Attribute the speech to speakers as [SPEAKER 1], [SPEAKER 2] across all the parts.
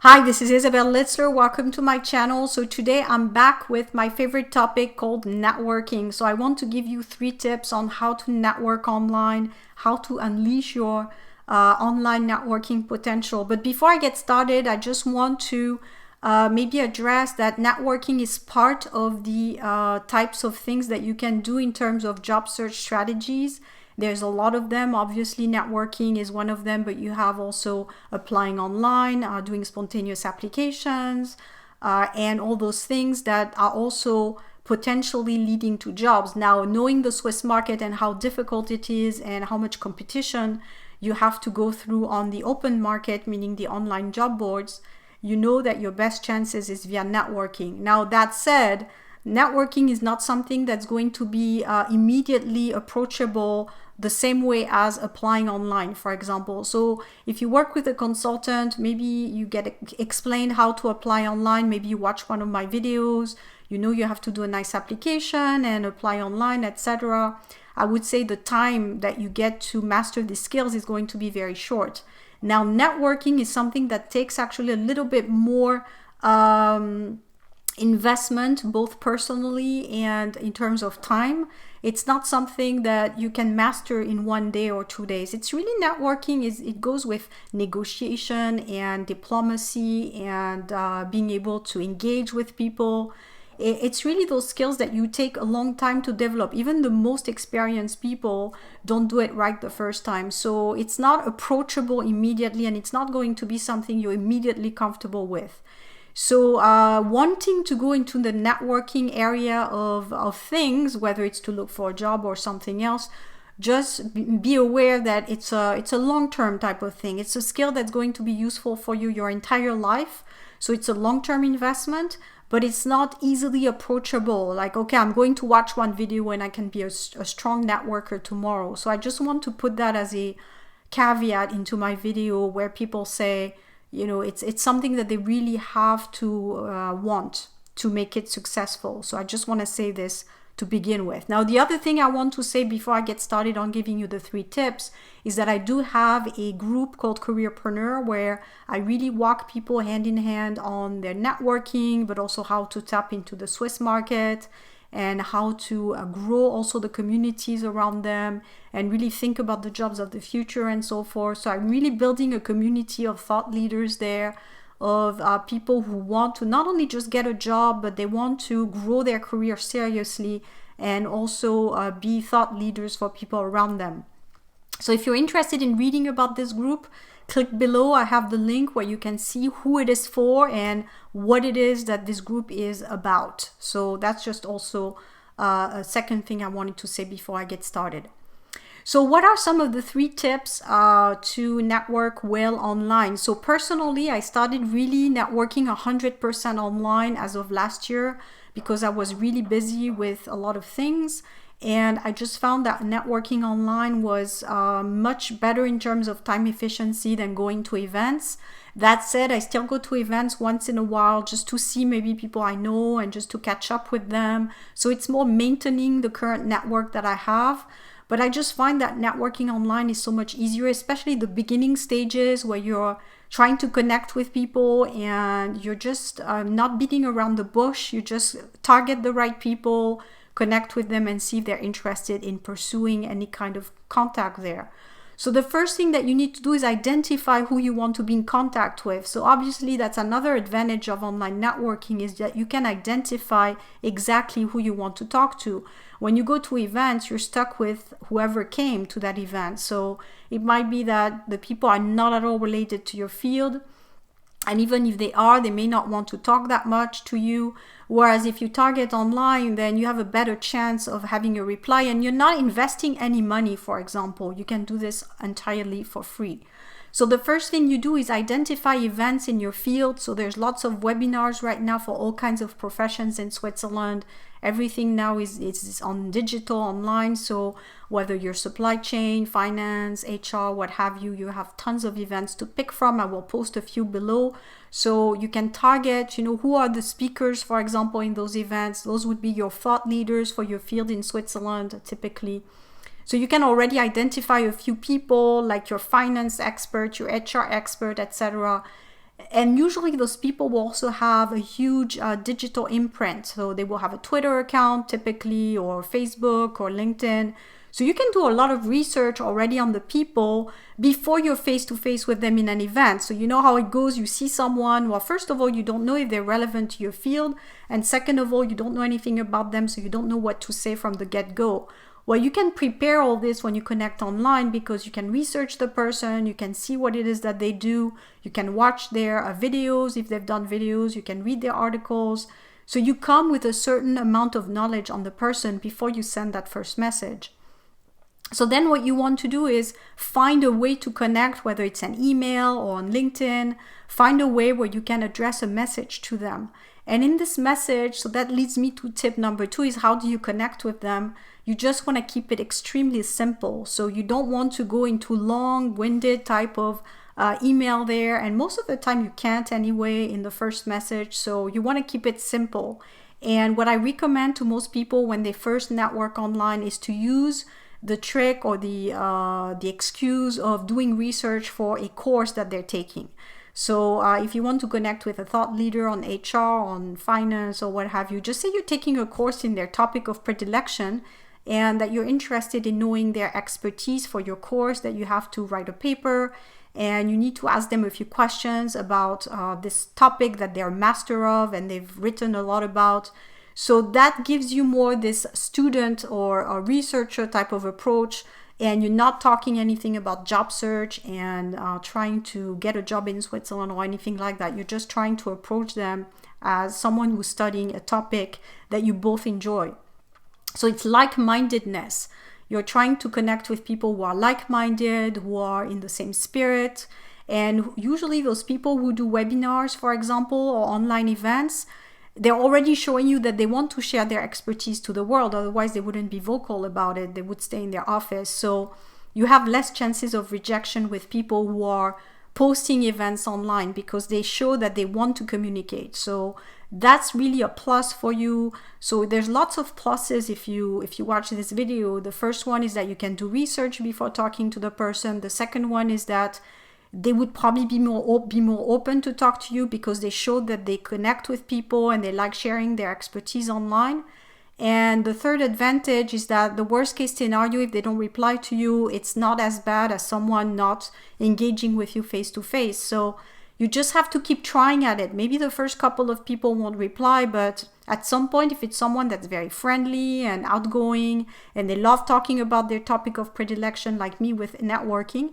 [SPEAKER 1] Hi, this is Isabel Litzler. Welcome to my channel. So today I'm back with my favorite topic called networking. So I want to give you 3 tips on how to network online, how to unleash your online networking potential. But before I get started, I just want to maybe address that networking is part of the types of things that you can do in terms of job search strategies. There's a lot of them. Obviously, networking is one of them, but you have also applying online, doing spontaneous applications, and all those things that are also potentially leading to jobs. Now, knowing the Swiss market and how difficult it is and how much competition you have to go through on the open market, meaning the online job boards, you know that your best chances is via networking. Now, that said, networking is not something that's going to be immediately approachable the same way as applying online, for example. So if you work with a consultant, maybe you get explained how to apply online, maybe you watch one of my videos, you know you have to do a nice application and apply online, etc. I would say the time that you get to master these skills is going to be very short. Now, networking is something that takes actually a little bit more investment, both personally and in terms of time. It's not something that you can master in 1 day or 2 days. It's really networking. It goes with negotiation and diplomacy and being able to engage with people. It's really those skills that you take a long time to develop. Even the most experienced people don't do it right the first time. So it's not approachable immediately, and it's not going to be something you're immediately comfortable with. So wanting to go into the networking area of things, whether it's to look for a job or something else, just be aware that it's a long-term type of thing. It's a skill that's going to be useful for you your entire life. So it's a long-term investment, but it's not easily approachable. Like, okay, I'm going to watch one video and I can be a strong networker tomorrow. So I just want to put that as a caveat into my video where people say, you know, it's something that they really have to want to make it successful. So I just want to say this to begin with. Now, the other thing I want to say before I get started on giving you the 3 tips is that I do have a group called Careerpreneur where I really walk people hand in hand on their networking, but also how to tap into the Swiss market and how to grow also the communities around them and really think about the jobs of the future and so forth. So I'm really building a community of thought leaders there, of people who want to not only just get a job, but they want to grow their career seriously and also be thought leaders for people around them. So if you're interested in reading about this group, click below. I have the link where you can see who it is for and what it is that this group is about. So that's just also a second thing I wanted to say before I get started. So what are some of the 3 tips to network well online? So personally, I started really networking 100% online as of last year because I was really busy with a lot of things. And I just found that networking online was much better in terms of time efficiency than going to events. That said, I still go to events once in a while just to see maybe people I know and just to catch up with them. So it's more maintaining the current network that I have. But I just find that networking online is so much easier, especially the beginning stages where you're trying to connect with people and you're just not beating around the bush. You just target the right people, connect with them and see if they're interested in pursuing any kind of contact there. So the first thing that you need to do is identify who you want to be in contact with. So obviously that's another advantage of online networking, is that you can identify exactly who you want to talk to. When you go to events, you're stuck with whoever came to that event. So it might be that the people are not at all related to your field. And even if they are, they may not want to talk that much to you. Whereas if you target online, then you have a better chance of having a reply and you're not investing any money, for example. You can do this entirely for free. So the first thing you do is identify events in your field. So there's lots of webinars right now for all kinds of professions in Switzerland. Everything now is on digital, online. So whether you're supply chain, finance, HR, what have you, you have tons of events to pick from. I will post a few below. So you can target, you know, who are the speakers, for example, in those events. Those would be your thought leaders for your field in Switzerland, typically. So you can already identify a few people like your finance expert, your HR expert, etc. And usually those people will also have a huge digital imprint. So they will have a Twitter account typically, or Facebook or LinkedIn. So you can do a lot of research already on the people before you're face to face with them in an event. So you know how it goes. You see someone, well, first of all, you don't know if they're relevant to your field. And second of all, you don't know anything about them. So you don't know what to say from the get-go. Well, you can prepare all this when you connect online, because you can research the person, you can see what it is that they do, you can watch their videos if they've done videos, you can read their articles. So you come with a certain amount of knowledge on the person before you send that first message. So then what you want to do is find a way to connect, whether it's an email or on LinkedIn, find a way where you can address a message to them. And in this message, so that leads me to tip number 2, is how do you connect with them? You just want to keep it extremely simple. So you don't want to go into long-winded type of email there. And most of the time you can't anyway in the first message. So you want to keep it simple. And what I recommend to most people when they first network online is to use the trick or the excuse of doing research for a course that they're taking. So if you want to connect with a thought leader on HR, on finance, or what have you, just say you're taking a course in their topic of predilection and that you're interested in knowing their expertise for your course, that you have to write a paper and you need to ask them a few questions about this topic that they're master of and they've written a lot about. So that gives you more this student or a researcher type of approach, and you're not talking anything about job search and trying to get a job in Switzerland or anything like that. You're just trying to approach them as someone who's studying a topic that you both enjoy. So it's like-mindedness. You're trying to connect with people who are like-minded, who are in the same spirit. And usually those people who do webinars, for example, or online events, they're already showing you that they want to share their expertise to the world. Otherwise, they wouldn't be vocal about it. They would stay in their office. So you have less chances of rejection with people who are posting events online, because they show that they want to communicate. So that's really a plus for you. So there's lots of pluses if you watch this video. The first one is that you can do research before talking to the person. The second one is that they would probably be more open to talk to you, because they show that they connect with people and they like sharing their expertise online. And the third advantage is that the worst case scenario, if they don't reply to you, it's not as bad as someone not engaging with you face to face. So you just have to keep trying at it. Maybe the first couple of people won't reply, but at some point, if it's someone that's very friendly and outgoing and they love talking about their topic of predilection, like me with networking,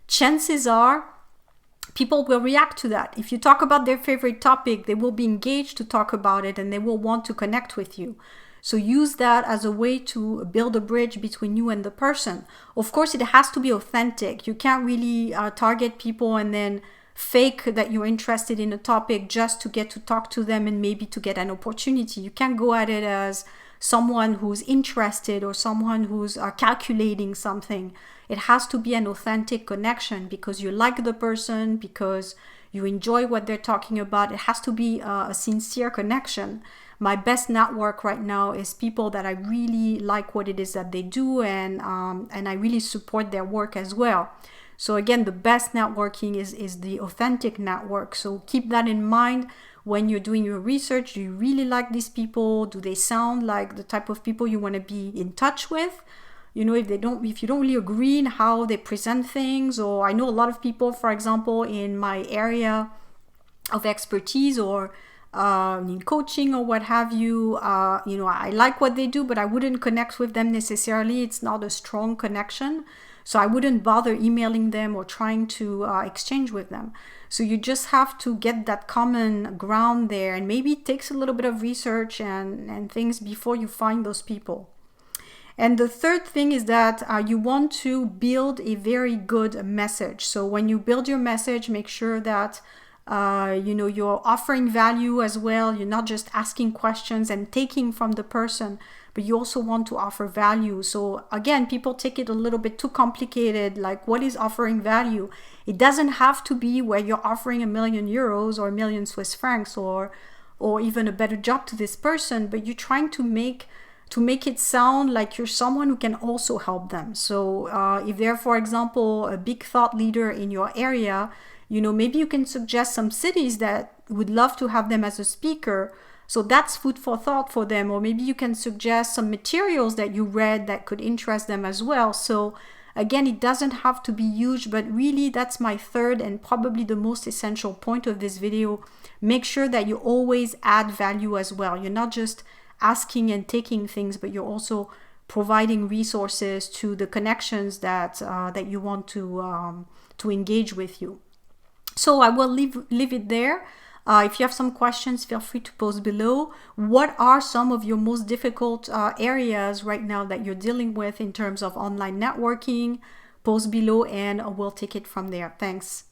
[SPEAKER 1] chances are people will react to that. If you talk about their favorite topic, they will be engaged to talk about it and they will want to connect with you. So use that as a way to build a bridge between you and the person. Of course, it has to be authentic. You can't really target people and then fake that you're interested in a topic just to get to talk to them and maybe to get an opportunity. You can't go at it as someone who's interested or someone who's calculating something. It has to be an authentic connection because you like the person, because you enjoy what they're talking about. It has to be a sincere connection. My best network right now is people that I really like what it is that they do, and I really support their work as well. So again, the best networking is the authentic network. So keep that in mind when you're doing your research. Do you really like these people? Do they sound like the type of people you want to be in touch with? You know, if you don't really agree in how they present things, or I know a lot of people, for example, in my area of expertise or in coaching or what have you, I like what they do, but I wouldn't connect with them necessarily. It's not a strong connection. So I wouldn't bother emailing them or trying to exchange with them. So you just have to get that common ground there, and maybe it takes a little bit of research and things before you find those people. And the third thing is that you want to build a very good message. So when you build your message, make sure that you're offering value as well. You're not just asking questions and taking from the person, but you also want to offer value. So again, people take it a little bit too complicated. Like, what is offering value? It doesn't have to be where you're offering €1 million or 1,000,000 Swiss francs or even a better job to this person, but you're trying to make to make it sound like you're someone who can also help them. So if they're, for example, a big thought leader in your area, you know, maybe you can suggest some cities that would love to have them as a speaker. So that's food for thought for them. Or maybe you can suggest some materials that you read that could interest them as well. So again, it doesn't have to be huge, but really that's my third and probably the most essential point of this video. Make sure that you always add value as well. You're not just asking and taking things, but you're also providing resources to the connections that that you want to engage with you. So I will leave it there. If you have some questions, feel free to post below. What are some of your most difficult areas right now that you're dealing with in terms of online networking? Post below and we'll take it from there. Thanks.